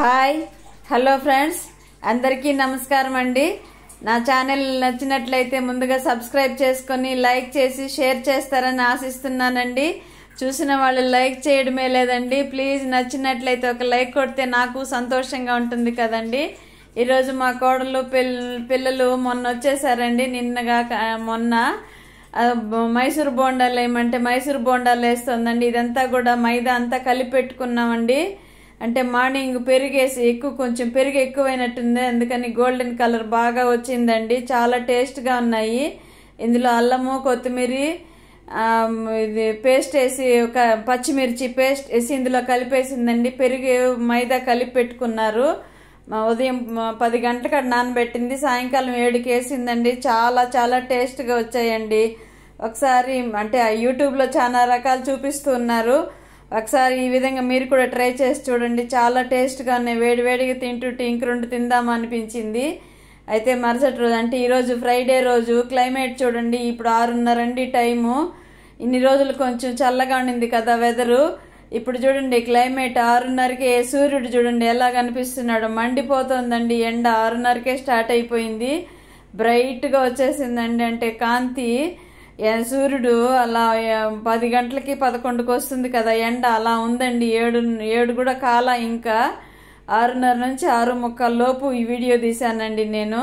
Hi hello friends, అందరికీ నమస్కారం అండి. నా ఛానల్ నచ్చినట్లయితే ముందుగా సబ్స్క్రైబ్ చేసుకొని లైక్ చేసి షేర్ చేస్తారని ఆశిస్తున్నానండి. చూసిన వాళ్ళు లైక్ చేయడమే లేదండి. ప్లీజ్ నచ్చినట్లయితే ఒక లైక్ కొడితే నాకు సంతోషంగా ఉంటుంది కదండి. ఈరోజు మా కోడలు పిల్లలు మొన్న వచ్చేసారండి. మొన్న మైసూర్ బోండాలు వేయమంటే మైసూర్ బోండాలు వేస్తుందండి. ఇదంతా కూడా మైదా అంతా కలిపి పెట్టుకున్నామండి. అంటే మార్నింగ్ పెరిగేసి కొంచెం పెరుగు ఎక్కువైనట్టుంది, అందుకని గోల్డెన్ కలర్ బాగా వచ్చిందండి. చాలా టేస్ట్గా ఉన్నాయి. ఇందులో అల్లము కొత్తిమీర ఇది పేస్ట్ వేసి ఒక పచ్చిమిర్చి పేస్ట్ వేసి ఇందులో కలిపేసిందండి. పెరుగు మైదా కలిపి పెట్టుకున్నారు. ఉదయం 10 గంటలకు నానబెట్టింది, సాయంకాలం 7కి వేసిందండి. చాలా చాలా టేస్ట్గా వచ్చాయండి. ఒకసారి అంటే యూట్యూబ్లో చాలా రకాలు చూపిస్తున్నారు. ఒకసారి ఈ విధంగా మీరు కూడా ట్రై చేసి చూడండి. చాలా టేస్ట్గా ఉన్నాయి. వేడివేడిగా తింటుంటే ఇంక 2 తిందామా అనిపించింది. అయితే మరుసటి రోజు అంటే ఈరోజు ఫ్రైడే రోజు క్లైమేట్ చూడండి. ఇప్పుడు 6:30 అండి టైము. ఇన్ని రోజులు కొంచెం చల్లగా ఉండింది కదా వెదరు. ఇప్పుడు చూడండి క్లైమేట్ 6:30కే సూర్యుడు చూడండి ఎలా కనిపిస్తున్నాడు. మండిపోతుందండి ఎండ. 6:30కే స్టార్ట్ అయిపోయింది. బ్రైట్గా వచ్చేసిందండి. అంటే కాంతి సూర్యుడు అలా 10 గంటలకి 11కి వస్తుంది కదా ఎండ, అలా ఉందండి. 7 కూడా కాల. ఇంకా 6:30 నుంచి 6:45 లోపు ఈ వీడియో తీశానండి. నేను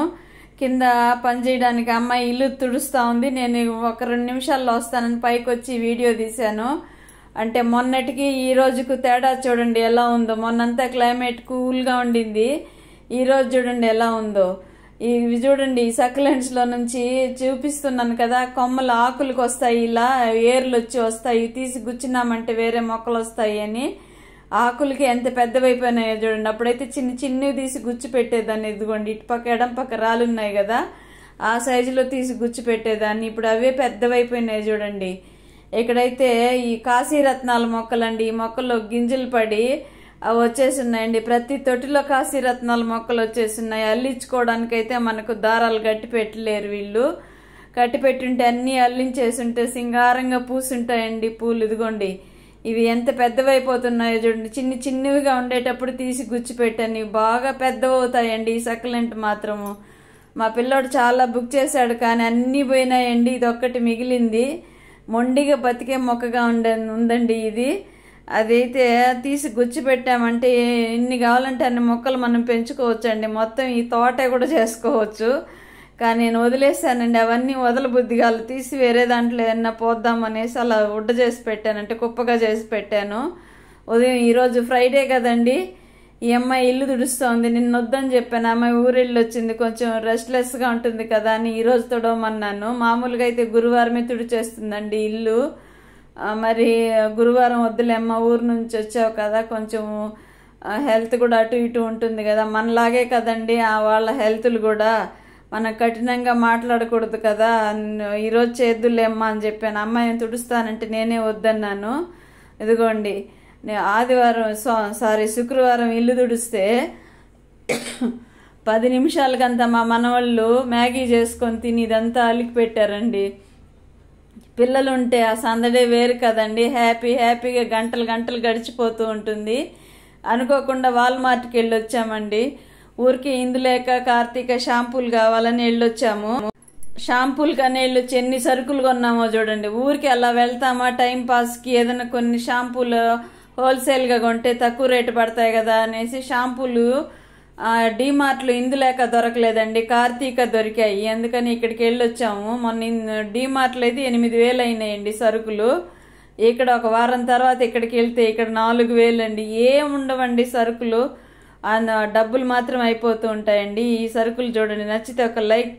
కింద పని చేయడానికి అమ్మాయి ఇల్లు తుడుస్తూ ఉంది. నేను ఒక 2 నిమిషాల్లో వస్తానని పైకి వచ్చి వీడియో తీశాను. అంటే మొన్నటికి ఈ రోజుకు తేడా చూడండి ఎలా ఉందో. మొన్నంతా క్లైమేట్ కూల్గా ఉండింది. ఈరోజు చూడండి ఎలా ఉందో. ఇవి చూడండి సక్యులెంట్స్ లో నుంచి చూపిస్తున్నాను కదా, కొమ్మలు ఆకులకు వస్తాయి, ఇలా ఏర్లు వచ్చి వస్తాయి. తీసి గుచ్చినామంటే వేరే మొక్కలు వస్తాయి అని. ఆకులకి ఎంత పెద్దవైపోయినాయో చూడండి. అప్పుడైతే చిన్నవి తీసి గుచ్చి పెట్టేదాన్ని. ఇదిగోండి ఇటుపక్క ఎడం పక్క రాలున్నాయి కదా, ఆ సైజులో తీసి గుచ్చి పెట్టేదాన్ని. ఇప్పుడు అవే పెద్దవైపోయినాయి చూడండి. ఇక్కడైతే ఈ కాశీరత్నాల మొక్కలండి. ఈ మొక్కల్లో గింజలు పడి అవి వచ్చేస్తున్నాయండి. ప్రతి తొట్టిలో కాశీరత్నాల మొక్కలు వచ్చేస్తున్నాయి. అల్లించుకోవడానికి అయితే మనకు దారాలు కట్టి పెట్టలేరు వీళ్ళు. కట్టి పెట్టుంటే అన్నీ అల్లించేస్తుంటే సింగారంగా పూసుంటాయండి పూలు. ఇదిగోండి ఇవి ఎంత పెద్దవైపోతున్నాయో చూడండి. చిన్నవిగా ఉండేటప్పుడు తీసి గుచ్చిపెట్టాను. బాగా పెద్దవవుతాయండి ఈ సక్యులెంట్ మాత్రము. మా పిల్లోడు చాలా బుక్ చేశాడు కానీ అన్నీ పోయినాయండి. ఇది ఒక్కటి మిగిలింది. మొండిగా బతికే మొక్కగా ఉందండి ఇది. అదైతే తీసి గుచ్చి పెట్టామంటే ఎన్ని కావాలంటే అన్ని మొక్కలు మనం పెంచుకోవచ్చండి. మొత్తం ఈ తోట కూడా చేసుకోవచ్చు. కానీ నేను వదిలేసానండి. అవన్నీ వదలబుద్ధి కాదు. తీసి వేరే దాంట్లో ఏమన్నా పోద్దామనేసి అలా ఉడ్డ చేసి పెట్టాను, అంటే కుప్పగా చేసి పెట్టాను. ఉదయం ఈరోజు ఫ్రైడే కదండి. ఈ అమ్మాయి ఇల్లు తుడుస్తోంది. నిన్న వద్దని చెప్పాను. అమ్మాయి ఊరెళ్ళి వచ్చింది, కొంచెం రెస్ట్లెస్గా ఉంటుంది కదా అని ఈరోజు తుడవమన్నాను. మామూలుగా అయితే గురువారమే తుడిచేస్తుందండి ఇల్లు. మరి గురువారం వద్దులేమ్మ, ఊరు నుంచి వచ్చావు కదా, కొంచెం హెల్త్ కూడా అటు ఇటు ఉంటుంది కదా, మనలాగే కదండి వాళ్ళ హెల్త్లు కూడా. మనం కఠినంగా మాట్లాడకూడదు కదా. ఈరోజు చేద్దులేమ్మా అని చెప్పాను. అమ్మాయిని తుడుస్తానంటే నేనే వద్దన్నాను. ఇదిగోండి శుక్రవారం ఇల్లు తుడిస్తే 10 నిమిషాలకంతా మా మనవాళ్ళు మ్యాగీ చేసుకొని తిని ఇదంతా అలికి పెట్టారండి. పిల్లలు ఉంటే ఆ సందడే వేరు కదండి. హ్యాపీగా గంటలు గడిచిపోతూ ఉంటుంది. అనుకోకుండా వాల్మార్ట్కి వెళ్ళొచ్చామండి. ఊరికి ఇందులేక కార్తీక షాంపూలు కావాలని వెళ్ళొచ్చాము. షాంపూలు కానీ వెళ్ళొచ్చి ఎన్ని సరుకులు కొన్నామో చూడండి. ఊరికి అలా వెళ్తామా టైం పాస్కి, ఏదైనా కొన్ని షాంపూలు హోల్సేల్గా కొంటే తక్కువ రేటు పడతాయి కదా అనేసి షాంపూలు డీమార్ట్లో ఇందులేక దొరకలేదండి, కార్తీక దొరికాయి. అందుకని ఇక్కడికి వెళ్ళొచ్చాము. మొన్న డీమార్ట్లో అయితే 8,000 అయినాయండి సరుకులు. ఇక్కడ ఒక వారం తర్వాత ఇక్కడికి వెళ్తే ఇక్కడ 4,000 అండి. ఏముండవండి సరుకులు, డబ్బులు మాత్రం అయిపోతూ ఉంటాయండి. ఈ సరుకులు చూడండి. నచ్చితే ఒక లైక్